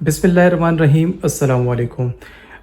बिस्मिल्लाहिर्रहमानिर्रहीम अस्सलाम वालेकुम।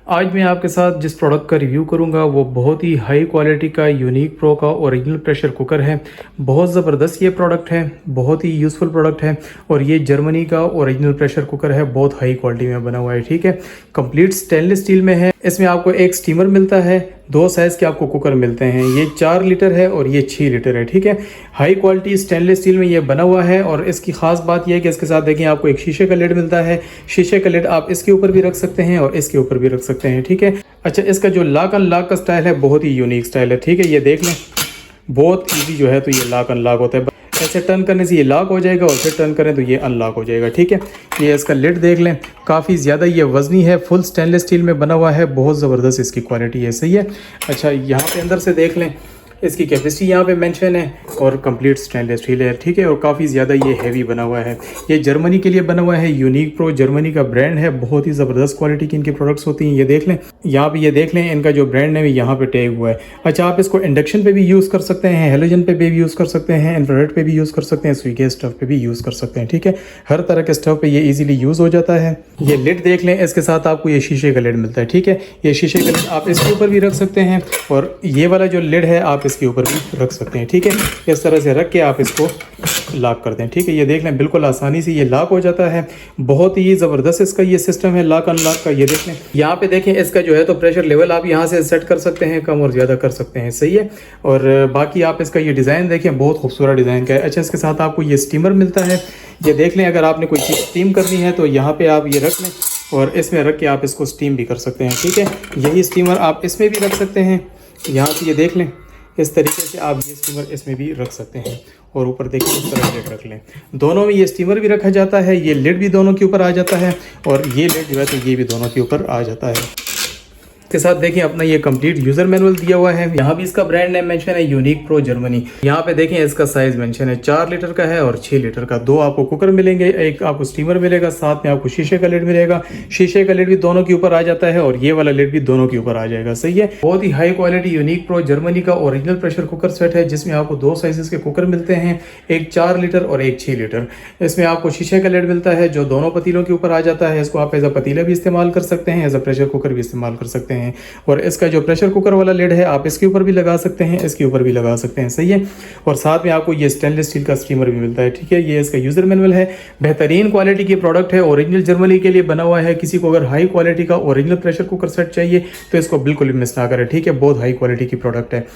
आज मैं आपके साथ जिस प्रोडक्ट का रिव्यू करूंगा वो बहुत ही हाई क्वालिटी का यूनिक प्रो का ओरिजिनल प्रेशर कुकर है। बहुत ज़बरदस्त ये प्रोडक्ट है, बहुत ही यूज़फुल प्रोडक्ट है और ये जर्मनी का ओरिजिनल प्रेशर कुकर है। बहुत हाई क्वालिटी में बना हुआ है, ठीक है। कंप्लीट स्टेनलेस स्टील में है। इसमें आपको एक स्टीमर मिलता है, दो साइज़ के आपको कुकर मिलते हैं। ये 4 लीटर है और ये 6 लीटर है, ठीक है। हाई क्वालिटी स्टेनलेस स्टील में ये बना हुआ है और इसकी खास बात यह है कि इसके साथ देखें आपको एक शीशे का लिड मिलता है। शीशे का लिड आप इसके ऊपर भी रख सकते हैं और इसके ऊपर भी रख सकते हैं, ठीक है। अच्छा, इसका जो लॉक अनलॉक का स्टाइल है बहुत ही यूनिक स्टाइल है, ठीक है। ये देख लें, बहुत ईजी जो है तो ये लॉक अनलॉक होता है। ऐसे टर्न करने से ये लॉक हो जाएगा और फिर टर्न करें तो ये अनलॉक हो जाएगा, ठीक है। ये इसका लिड देख लें, काफ़ी ज़्यादा ये वजनी है, फुल स्टेनलेस स्टील में बना हुआ है। बहुत ज़बरदस्त इसकी क्वालिटी है, सही है। अच्छा, यहाँ पे अंदर से देख लें, इसकी कैपेसिटी यहाँ पे मेंशन है और कंप्लीट स्टेनलेस स्टील है, ठीक है। और काफ़ी ज़्यादा ये हैवी बना हुआ है। ये जर्मनी के लिए बना हुआ है। यूनिक प्रो जर्मनी का ब्रांड है। बहुत ही ज़बरदस्त क्वालिटी की इनकी प्रोडक्ट्स होती हैं। ये देख लें, यहाँ पे ये देख लें, इनका जो ब्रांड है यहाँ पे टैग हुआ है। अच्छा, आप इसको इंडक्शन पे भी यूज़ कर सकते हैं, हेलोजन पे भी यूज़ कर सकते हैं, इंफ्रारेड पे भी यूज़ कर सकते हैं, स्विगी स्टव पे भी यूज़ कर सकते हैं, ठीक है। हर तरह के स्टव पे ये ईजिली यूज़ हो जाता है। ये लिड देख लें, इसके साथ आपको ये शीशे का लिड मिलता है, ठीक है। ये शीशे का लिड आप इसके ऊपर भी रख सकते हैं और ये वाला जो लिड है आप इसके ऊपर भी रख सकते हैं, ठीक है। इस तरह से रख के आप इसको लॉक कर दें, ठीक है। ये देख लें, बिल्कुल आसानी से ये लॉक हो जाता है। बहुत ही ज़बरदस्त इसका ये सिस्टम है लॉक अनलॉक का। ये देख लें, यहाँ पे देखें, इसका जो है तो प्रेशर लेवल आप यहाँ से सेट कर सकते हैं, कम और ज़्यादा कर सकते हैं, सही है। और बाकी आप इसका ये डिज़ाइन देखें, बहुत खूबसूरत डिज़ाइन का है। अच्छा, इसके साथ आपको ये स्टीमर मिलता है। ये देख लें, अगर आपने कोई चीज़ स्टीम करनी है तो यहाँ पर आप ये रख लें और इसमें रख के आप इसको स्टीम भी कर सकते हैं, ठीक है। यही स्टीमर आप इसमें भी रख सकते हैं। यहाँ से ये देख लें, इस तरीके से आप ये स्टीमर इसमें भी रख सकते हैं और ऊपर देखिए इस तरह लिड रख लें। दोनों में ये स्टीमर भी रखा जाता है, ये लिड भी दोनों के ऊपर आ जाता है और ये लिड जो है तो ये भी दोनों के ऊपर आ जाता है। के साथ देखिए अपना ये कंप्लीट यूजर मैनुअल दिया हुआ है। यहाँ भी इसका ब्रांड नेम मेंशन है, यूनिक प्रो जर्मनी। यहाँ पे देखें इसका साइज मेंशन है, 4 लीटर का है और 6 लीटर का। 2 आपको कुकर मिलेंगे, एक आपको स्टीमर मिलेगा, साथ में आपको शीशे का लिड मिलेगा। शीशे का लिड भी दोनों के ऊपर आ जाता है और ये वाला लिड भी दोनों के ऊपर आ जाएगा, सही है। बहुत ही high quality unique pro Germany का ओरिजिनल प्रेशर कुकर सेट है, जिसमें आपको 2 साइजेस के कुकर मिलते हैं, एक 4 लीटर और एक 6 लीटर। इसमें आपको शीशे का लिड मिलता है जो दोनों पतीलों के ऊपर आ जाता है। इसको आप एज अ पतीला भी इस्तेमाल कर सकते हैं, एज अ प्रेशर कुकर भी इस्तेमाल कर सकते हैं। और इसका जो प्रेशर कुकर वाला लिड है आप इसके ऊपर भी लगा सकते हैं, इसके ऊपर भी लगा सकते हैं, सही है। और साथ में आपको ये स्टेनलेस स्टील का स्टीमर भी मिलता है, ठीक है। ये इसका यूजर मैनुअल है। बेहतरीन क्वालिटी की प्रोडक्ट है, ओरिजिनल जर्मनी के लिए बना हुआ है। किसी को अगर हाई क्वालिटी का ओरिजिनल प्रेशर कुकर सेट चाहिए तो इसको बिल्कुल भी मिस ना करें, ठीक है। बहुत हाई क्वालिटी की प्रोडक्ट है।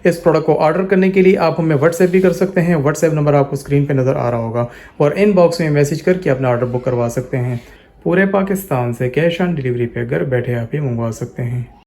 इस प्रोडक्ट को ऑर्डर करने के लिए आप हमें व्हाट्सएप भी कर सकते हैं। व्हाट्सएप नंबर आपको स्क्रीन पे नज़र आ रहा होगा और इनबॉक्स में मैसेज करके अपना ऑर्डर बुक करवा सकते हैं। पूरे पाकिस्तान से कैश ऑन डिलीवरी पे घर बैठे आप ही मंगवा सकते हैं।